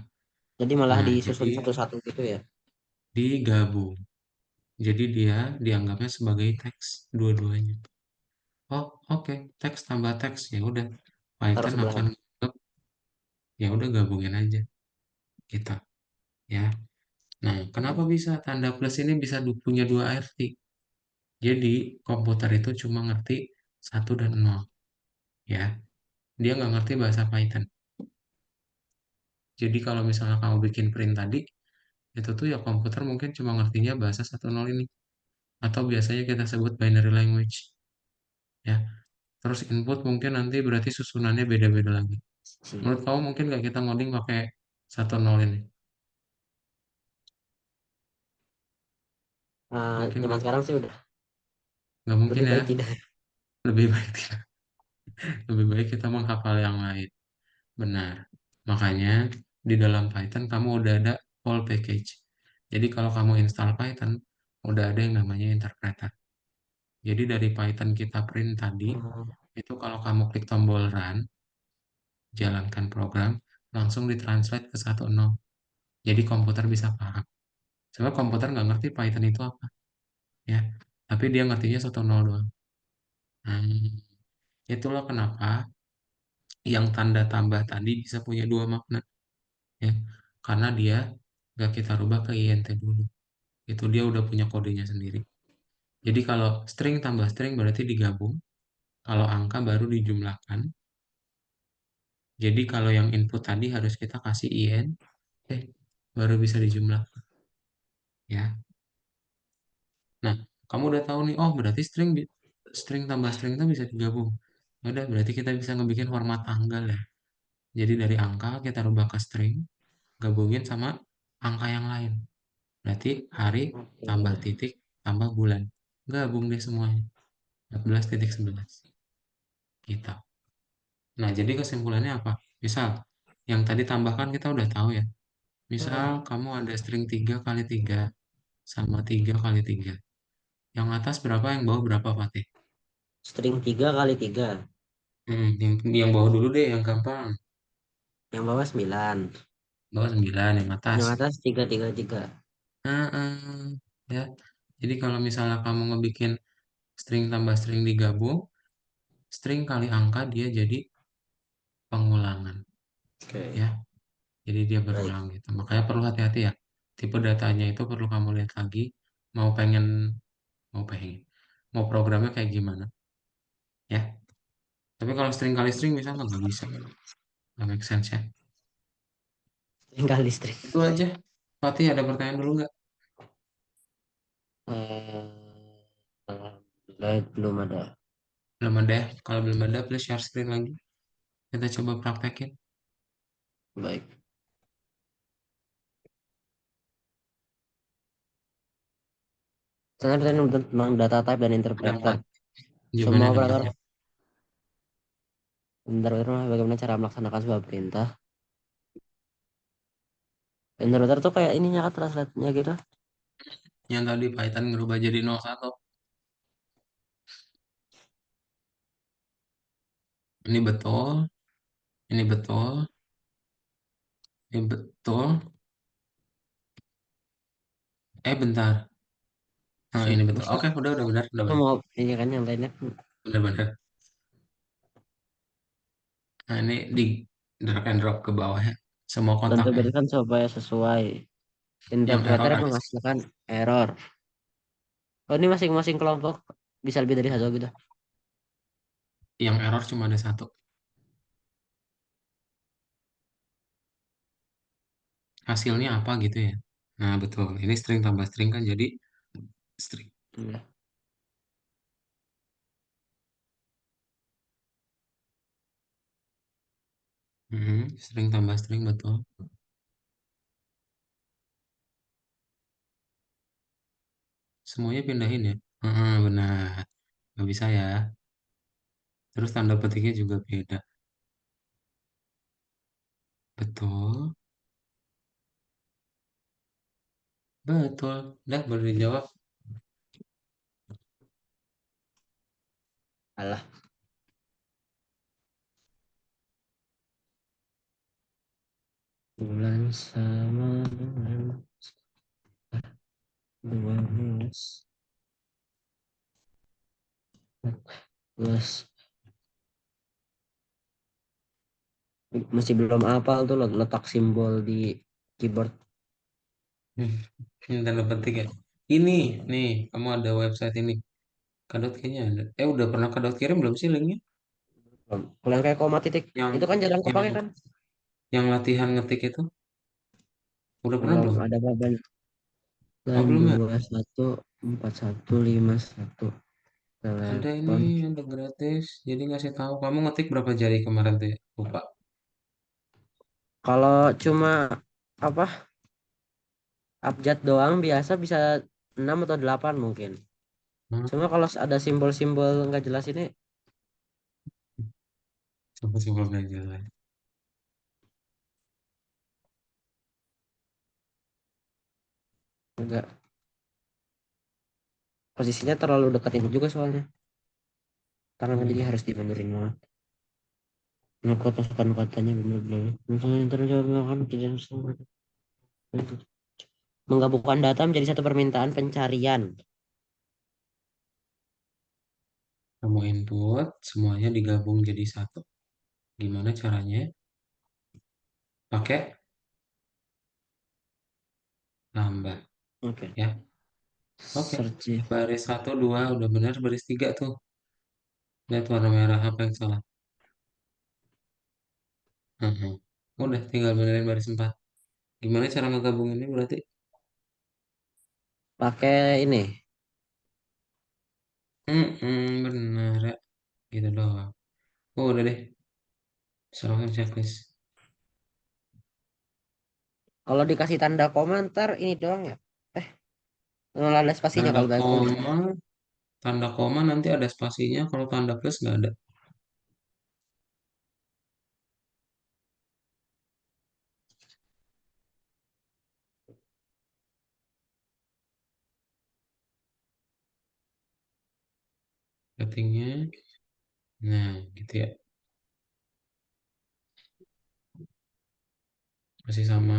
Jadi malah Nah, disusun jadi satu-satu gitu ya. digabung. Jadi dia dianggapnya sebagai teks dua-duanya. Oh, oke, teks tambah teks ya udah. Taruh Python akan sebelahan. nganggap, ya udah gabungin aja kita ya. Nah, kenapa bisa tanda plus ini bisa punya dua arti? Jadi komputer itu cuma ngerti satu dan nol ya. Dia nggak ngerti bahasa Python. Jadi kalau misalnya kamu bikin print tadi, itu tuh ya komputer mungkin cuma ngertinya bahasa satu nol ini. Atau biasanya kita sebut binary language ya. Terus input mungkin nanti berarti susunannya beda-beda lagi. Menurut kamu mungkin nggak kita ngoding pakai satu nol ini? Mungkin Zaman nggak? sekarang sih udah Nggak mungkin lebih ya. baik tidak. Lebih baik tidak. Lebih baik kita menghafal yang lain. Benar. Makanya di dalam Python kamu udah ada all package. Jadi kalau kamu install Python, udah ada yang namanya interpreter. Jadi dari Python kita print tadi, Hmm, itu kalau kamu klik tombol run, jalankan program, langsung ditranslate ke 1.0. Jadi komputer bisa paham. Sebab komputer nggak ngerti Python itu apa, ya. Tapi dia ngertinya 1.0 doang. Hmm, itulah kenapa yang tanda tambah tadi bisa punya dua makna, ya. Karena dia nggak kita rubah ke int dulu. Itu dia udah punya kodenya sendiri. Jadi kalau string tambah string berarti digabung. Kalau angka baru dijumlahkan. Jadi kalau yang input tadi harus kita kasih in, eh baru bisa dijumlahkan, ya. Nah, kamu udah tahu nih, oh berarti string tambah string itu bisa digabung. Ya udah, berarti kita bisa ngebikin format tanggal ya. Jadi dari angka kita rubah ke string, gabungin sama angka yang lain. Berarti hari tambah oke. titik tambah bulan. Gabung deh semuanya. 14,11 kita. Nah, jadi kesimpulannya apa? Misal, yang tadi tambahkan kita udah tahu ya. Misal Hmm, kamu ada string 3 kali 3 sama 3 kali 3. Yang atas berapa, yang bawah berapa, Fatih? String 3 kali 3. Yang bawah dulu deh, yang gampang. Yang bawah 9. Bawah 9, yang atas. Yang atas 3 3 3. Ya. Jadi kalau misalnya kamu ngebikin string tambah string digabung, string kali angka dia jadi pengulangan, Oke, ya. Jadi dia baik. berulang gitu. Makanya perlu hati-hati ya. Tipe datanya itu perlu kamu lihat lagi. Mau pengen, mau pengen, mau programnya kayak gimana, ya. Tapi kalau string kali string misalnya nggak bisa, nggak make sense ya. String kali string. Itu aja. Fatih ada pertanyaan dulu nggak? Alhamdulillah belum ada. Belum ada ya? Kalau belum ada, please share screen lagi. Kita coba praktekin. Baik. Saya bertanya tentang data type dan Ada interpreter. 4. Jawabannya Semua ada 4 operator ya. interpreter bagaimana cara melaksanakan sebuah perintah. Interpreter tuh kayak ininya kan translate-nya gitu. Yang tadi Python ngerubah jadi 01. Ini betul, ini betul, ini betul. Bentar. Nah, ini betul. Maksudnya Oke, udah benar, udah itu benar. mau ini kan yang lainnya Benar-benar. Nah, ini di drag and drop ke bawah ya. Semua kontaknya. tentu kan supaya sesuai. Yang Interpreter error ada, menghasilkan error. Oh ini masing-masing kelompok bisa lebih dari satu gitu. yang error cuma ada satu. Hasilnya apa gitu ya. Nah, betul. Ini string tambah string kan jadi string. Iya. String tambah string betul. semuanya pindahin ya. Heeh, benar. Nggak bisa ya. Terus tanda petiknya juga beda. Betul. Betul. Dah, boleh dijawab. Alah, bulan sama bulan 12 plus masih belum hafal tuh letak simbol di keyboard. Hmm, ini tanda petik ya. Ini, nih, kamu ada website ini. Kadot kayaknya ada. Udah pernah Kadot kirim belum sih linknya? Kalau yang kayak koma titik Yang itu kan jarang yang kepake kan? yang latihan ngetik itu? Udah pernah Belum belum? ada apa-apa. Oh, Dan belum ya? 214151 Ada ini, telepon. ada gratis. Jadi ngasih tahu kamu ngetik berapa jari kemarin tuh ya? Lupa. Kalau cuma apa abjad doang biasa bisa 6 atau 8 mungkin. Hmm, Cuma kalau ada simbol-simbol nggak jelas ini coba coba belajar lagi. enggak posisinya terlalu dekat ini juga soalnya. Karena jadi Hmm, harus dibenerin banget. Ngekot pasukan katanya bener-bener. Misalnya terjawab kan tidak semua. Menggabungkan data menjadi satu permintaan pencarian. kamu input, semuanya digabung jadi satu. Gimana caranya? Pakai tambah, Oke. ya. Oke. Search. Baris satu, dua, udah benar. Baris tiga tuh. Lihat warna merah apa yang salah. Mhm. Udah, tinggal benerin baris 4. Gimana cara ngegabunginnya berarti? Pakai ini. Bener ya. Gitu doang. Oh, udah deh. Serahkan checklist. Kalau dikasih tanda komentar ini doang ya. Eh, nggak ada spasinya Tanda kalau bahasa Inggris. koma, tanda koma nanti ada spasinya. Kalau tanda plus nggak ada. Settingnya. Nah, gitu ya. Masih sama.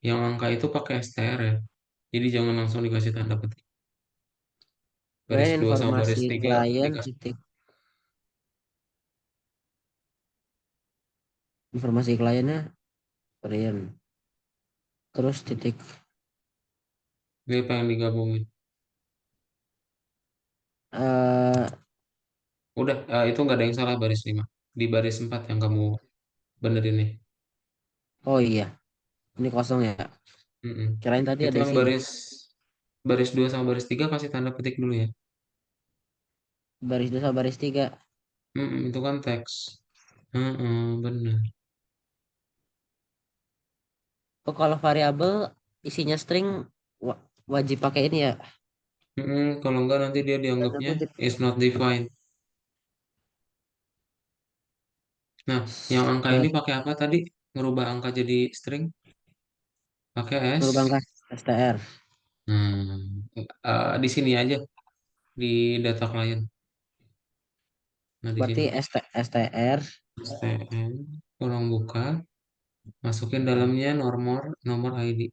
Yang angka itu pakai str ya. Jadi jangan langsung dikasih tanda petik. Baris Main 2 sama baris informasi 3 klien dikasih. titik informasi kliennya klien terus titik Dia pengen digabungin. eh Udah, itu nggak ada yang salah baris 5. Di baris 4 yang kamu benerin nih. oh iya ini kosong ya. Mm-mm. Kirain tadi Itu ada yang isinya. baris 2 sama baris 3 kasih tanda petik dulu ya. Baris 2 sama baris 3. Itu kan teks. Bener. Oh kalau variabel isinya string wajib pakai ini ya. Kalau enggak nanti dia Tanda dianggapnya kutip. is not defined. Nah, yang angka ini Eh, pakai apa tadi? Ngerubah angka jadi string? Pakai Merubah S. angka str. Di sini aja di data client. Nah, di Berarti sini. str. STM, kurang buka, masukin dalamnya nomor nomor ID.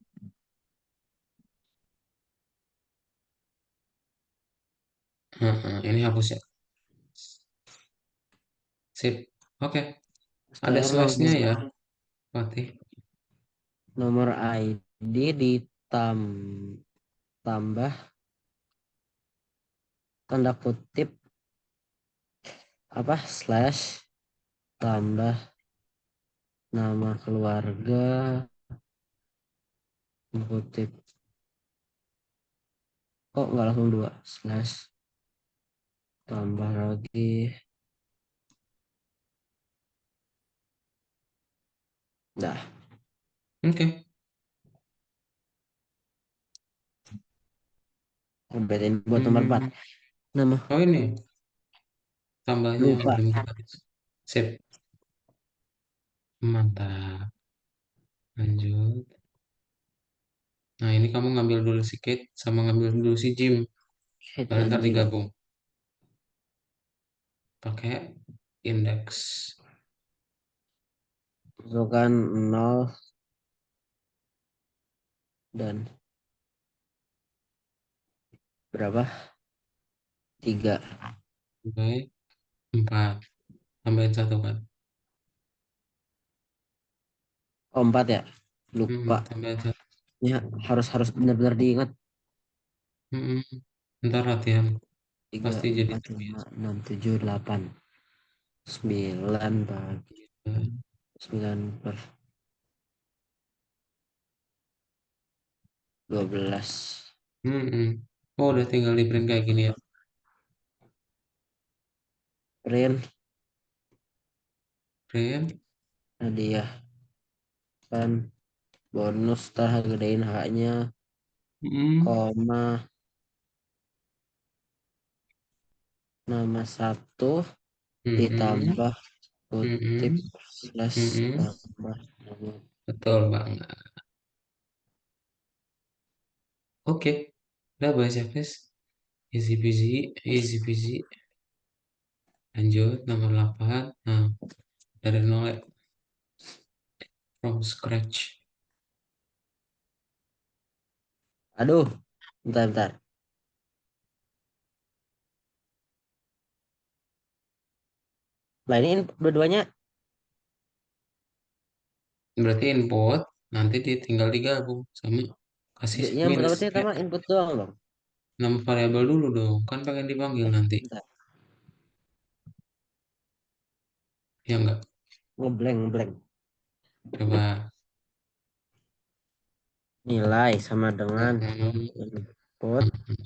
Ini hapus ya. Sip. Oke. Ada Str slashnya nomor ya, Fatih. nomor ID ditambah tanda kutip apa slash tambah nama keluarga tanda kutip kok nggak langsung dua slash tambah lagi dah Oke. Berarti buat nomor 4. Hmm, Nama oh ini tambahnya lupa. belum kita sip. Mantap. Lanjut. Nah, ini kamu ngambil dulu si Kate sama ngambil dulu si Jim. Hit Kalian ntar dan Jim. digabung pakai indeks. Masukkan 0 dan berapa? 3. Oke, 4. Tambahin satu kan. Oh, 4 ya? Lupa. Tambahin satu. Ya, harus harus benar-benar diingat. Hmm, ntar latihan. 3, Pasti jadi 4, 5, terbiasa. 6, 7, 8. 9 bagi Hmm, 9 per 12. hmm. Oh, udah tinggal di print kayak gini ya. Print. Print. Hadiah kan bonus, ntar gedein haknya, Hmm, koma, nama satu hmm, ditambah kutip hmm, slash hmm. tambah nama. Betul banget. Oke, udah bahasa Inggris. Easy peasy, easy peasy. Lanjut, nomor 8. Nah, dari nol ya, from scratch. Aduh, bentar bentar. Lah ini dua-duanya. Berarti input, nanti tinggal digabung sama kasih Yang minus pertama sih ya. sama input doang dong. Nama variabel dulu dong, kan pengen dipanggil nanti. Bentar. Ya enggak? Ngeblank ngeblank. Coba. Nilai sama dengan Mhm, input. mhm.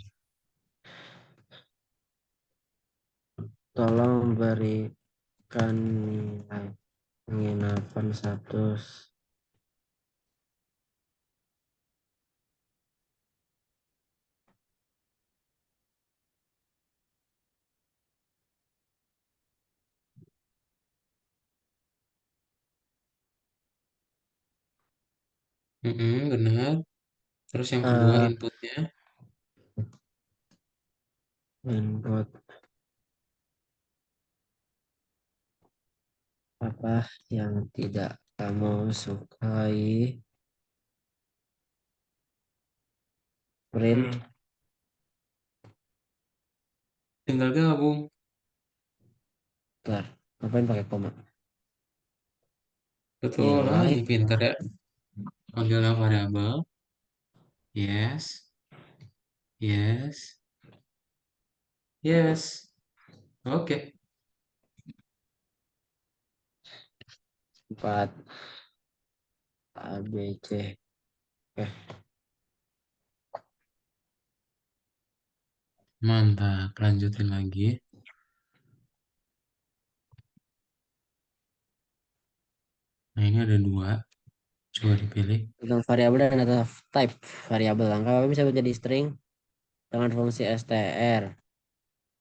Tolong berikan nilai penginapan satu. Benar. Terus yang kedua eh inputnya. input apa yang tidak kamu sukai? Print. Hmm. Tinggal gabung. Bentar. Ngapain pakai koma? Betul lah, Nilai ini pinter ya. Panggil nama variabel. Yes, yes, yes. Oke, 4 A B C. Eh, mantap. Lanjutin lagi. Nah, ini ada dua. Coba dipilih. tentang variabel dan data type variabel angka bisa menjadi string dengan fungsi str.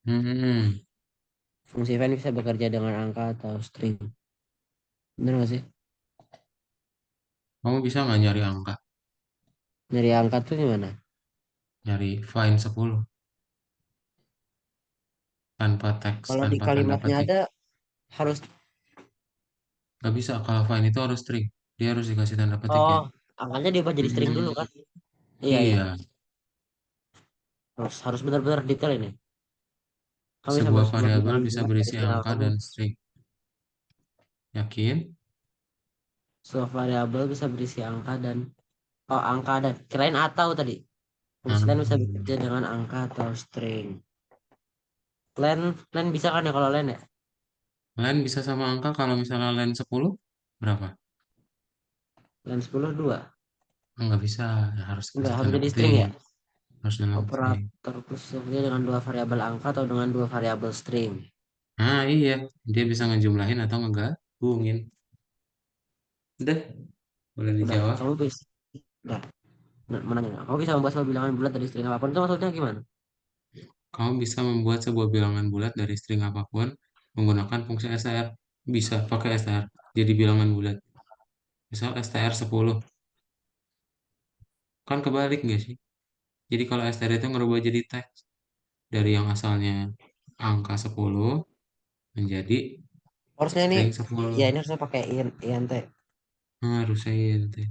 Hmm, Fungsi find bisa bekerja dengan angka atau string. Bener nggak sih? kamu bisa nggak nyari angka? Dari angka tuh gimana? Nyari find 10 tanpa teks, Kalau di tanpa tanda kalimatnya petik. ada harus, Nggak bisa, kalau find itu harus string. Dia harus dikasih tanda petik oh, ya. angkanya diubah jadi string dulu Hmm, kan? Iya iya. iya, Harus benar-benar detail ini. Kamu bisa sebuah buat variabel bilangan bisa bulat dari berisi string angka apapun. dan string. Yakin? Sebuah variabel bisa berisi angka dan, oh, angka dan kirain atau tadi. Fungsi lain bisa Hmm. bekerja dengan angka atau string. Len, len bisa kan ya kalau len ya? Len bisa sama angka kalau misalnya len 10 berapa? Len 10 2. Nggak bisa, ya harus Enggak, kasih harus tanda jadi string petik. ya. Harus dalam string. Operator khusus bekerja dengan dua variabel angka atau dengan dua variabel string. Nah, iya. Dia bisa ngejumlahin atau ngegabungin. Udah, boleh Udah, dijawab. kamu bisa. Udah, menanya. Kamu bisa membuat sebuah bilangan bulat dari string apapun itu maksudnya gimana? kamu bisa membuat sebuah bilangan bulat dari string apapun menggunakan fungsi str. Bisa pakai str, jadi bilangan bulat. Misal str 10, kan kebalik nggak sih? Jadi kalau str itu ngerubah jadi teks dari yang asalnya angka 10 menjadi Harusnya ini, string 10. ya ini harusnya pakai int. Harusnya ente.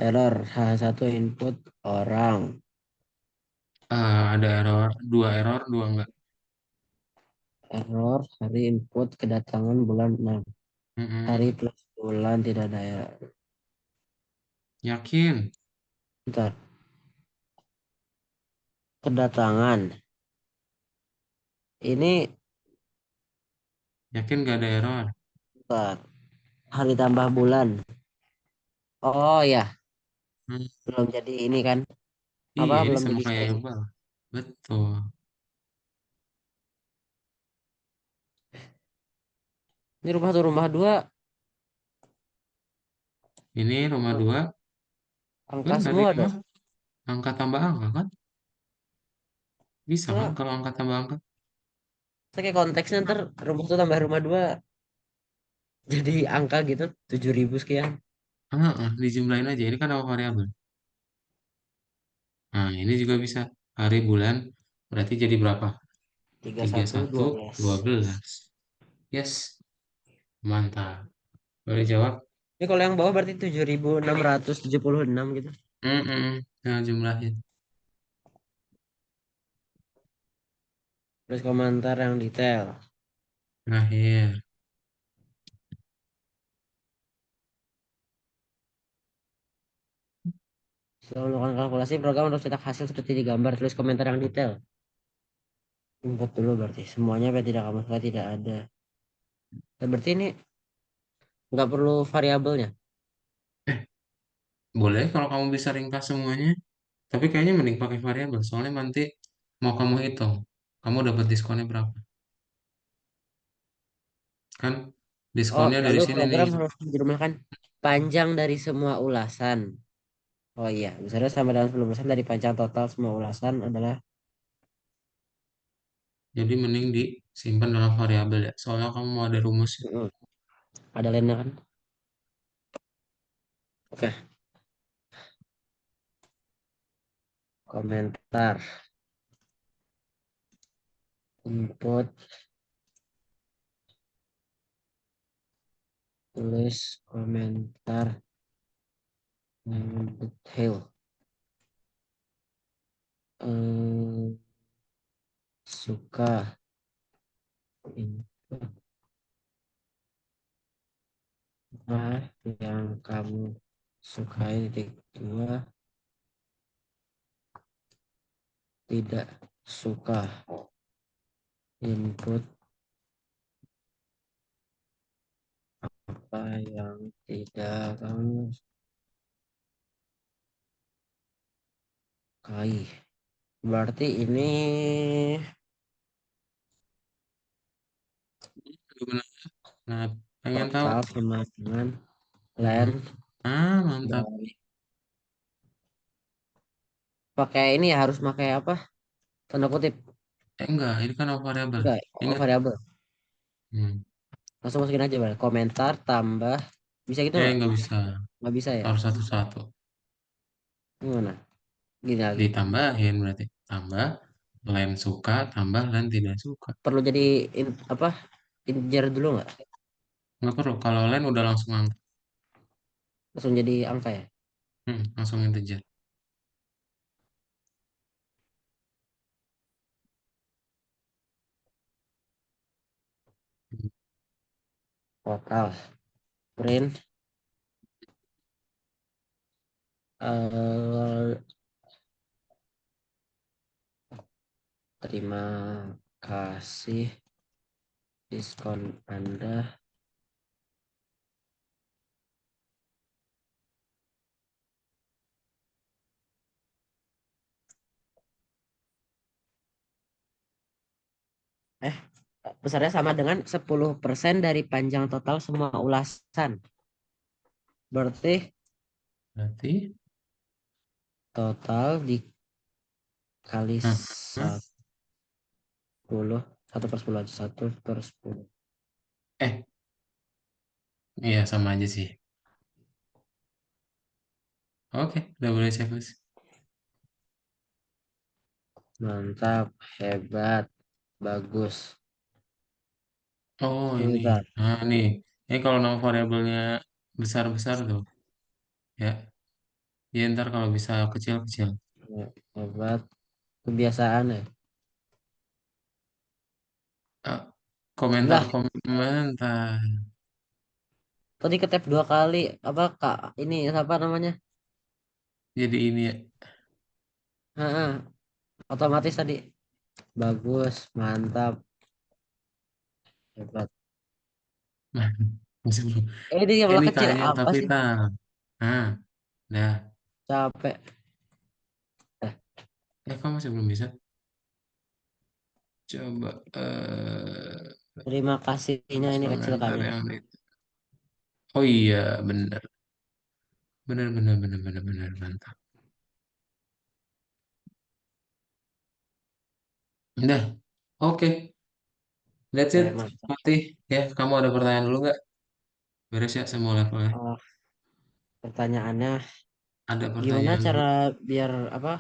Error H1 input orang. Ada error, dua enggak. Error hari input kedatangan bulan 6. Hari Mm-mm. plus bulan tidak ada error. Yakin? Bentar. Kedatangan. Ini Yakin gak ada error? bentar. Hari tambah bulan. Oh ya, Hmm, belum jadi ini kan. Apa iya, ini belum sama jadi kayak string. Ebal. Betul. Ini rumah tuh rumah dua. Ini rumah Tuh, 2. angka Benar, semua ini dong. mah angka tambah angka kan? Bisa kan Nah, kalau angka tambah angka? saya kayak konteksnya ntar rumah tuh tambah rumah dua. Jadi angka gitu 7.000 sekian. Dijumlahin aja. Ini kan apa variabel? Nah, ini juga bisa. Hari, bulan, berarti jadi berapa? tiga Tiga satu satu dua belas. dua belas. Yes, mantap. Boleh jawab? Ini kalau yang bawah berarti 7.676 gitu. Nah, jumlahin. Terus komentar yang detail. Terakhir. Setelah melakukan kalkulasi, program harus cetak hasil seperti di gambar. Tulis komentar yang detail. Input dulu berarti. Semuanya apa tidak kamu suka tidak ada. Dan berarti ini nggak perlu variabelnya. Eh, boleh kalau kamu bisa ringkas semuanya. Tapi kayaknya mending pakai variabel. Soalnya nanti mau kamu hitung. Kamu dapat diskonnya berapa? Kan Oh, diskonnya dari lalu sini nih. program harus menjumlahkan panjang dari semua ulasan. Oh iya, misalnya sama dengan 10% dari panjang total semua ulasan adalah Jadi mending disimpan dalam variabel ya. Soalnya kamu mau ada rumusnya. mm, ada lainnya kan? Oke, komentar input tulis komentar yang detail. Eh, suka input apa yang kamu sukai titik dua tidak suka input apa yang tidak kamu sukai. Berarti ini Gimana? Nah, pengen tahu. total sama dengan Mm-mm. length Mantap. dari pakai ini ya harus pakai apa? Tanda kutip. Enggak, ini kan variabel. Enggak, oh Ingat. variabel. Hmm. Langsung masukin aja, Bang. Komentar tambah bisa gitu nggak? Nggak bisa. Nggak bisa ya? Harus satu-satu. Gimana? Gini lagi. Ditambahin berarti. Tambah, lain suka, tambah, lain tidak suka. Perlu jadi apa? Integer dulu nggak? Nggak perlu. Kalau lain udah langsung angka. Langsung jadi angka ya? Langsung integer. Total. Print. eh terima kasih diskon Anda. Eh, besarnya sama dengan 10% dari panjang total semua ulasan. Berarti Berarti, total dikali nah, nah, satu 10. 1/10 aja. 1/10. Eh, iya sama aja sih. Oke, udah boleh checklist. Mantap. Hebat. Bagus. Oh, ini. Pintar. Nah, nih. Ini kalau nama variabelnya besar-besar tuh, ya. Ya ntar kalau bisa kecil-kecil. Ya, hebat. Kebiasaan ya. Ah, komentar Lah, komentar. tadi ke tap 2 kali. Apa kak? Ini apa namanya? Jadi ini ya. Heeh, otomatis tadi. Bagus. Mantap. Hebat. Masih belum. Ini yang bola Ini kecil tanya apa tapi sih? tar. Nah, dah. Capek. Kamu masih belum bisa? Coba Terima kasihnya terus ini kecil komentar kayaknya. yang itu. Oh iya, bener. Bener, bener, bener, bener, bener, mantap. Udah, oke. That's it, Oke, mantap. Fatih. Ya, kamu ada pertanyaan dulu nggak? Beres ya semua levelnya. Oh, pertanyaannya Ada gimana pertanyaan dulu. cara biar apa?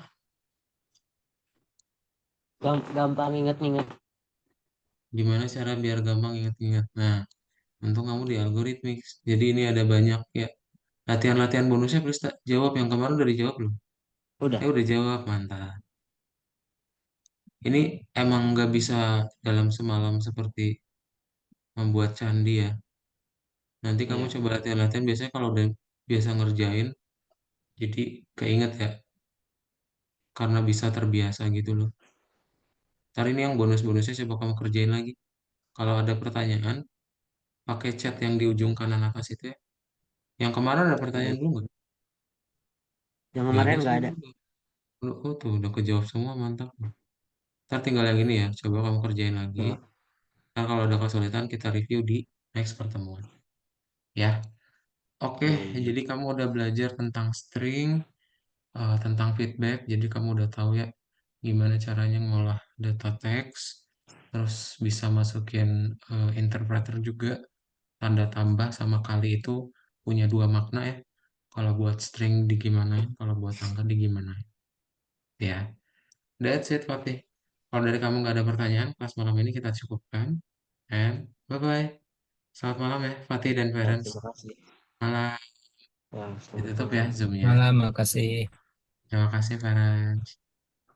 Gampang inget-inget. Gimana cara biar gampang ingat-ingat? Nah, untung kamu di algoritmik. Jadi ini ada banyak ya. Latihan-latihan bonusnya please tak jawab. Yang kemarin udah dijawab belum? Udah. Udah jawab, mantap. Ini emang nggak bisa dalam semalam seperti membuat candi ya. Nanti kamu Iya. coba latihan-latihan. Biasanya kalau udah biasa ngerjain, jadi keinget ya. Karena bisa terbiasa gitu loh. Ntar ini yang bonus-bonusnya coba kamu kerjain lagi. Kalau ada pertanyaan, pakai chat yang di ujung kanan atas itu ya. Yang kemarin ada pertanyaan Baik. dulu nggak? Yang Nggak ada kemarin sih. nggak ada. Oh tuh udah kejawab semua, mantap. Ntar tinggal yang ini ya. Coba kamu kerjain lagi. Heeh. Ntar kalau ada kesulitan kita review di next pertemuan. Ya. Oke, Mantap. jadi kamu udah belajar tentang string, tentang feedback. Jadi kamu udah tahu ya gimana caranya ngolah data teks. Terus bisa masukin interpreter juga. Tanda tambah sama kali itu punya dua makna ya. Kalau buat string digimanain, kalau buat angka digimanain. Ya, that's it, Fatih. Kalau dari kamu nggak ada pertanyaan, kelas malam ini kita cukupkan. And bye-bye. Selamat malam ya, Fatih dan Ya, parents. terima kasih. Malam. Ya, selamat Ditutup ya malam. Zoom-nya. Malam, makasih. Terima kasih, parents.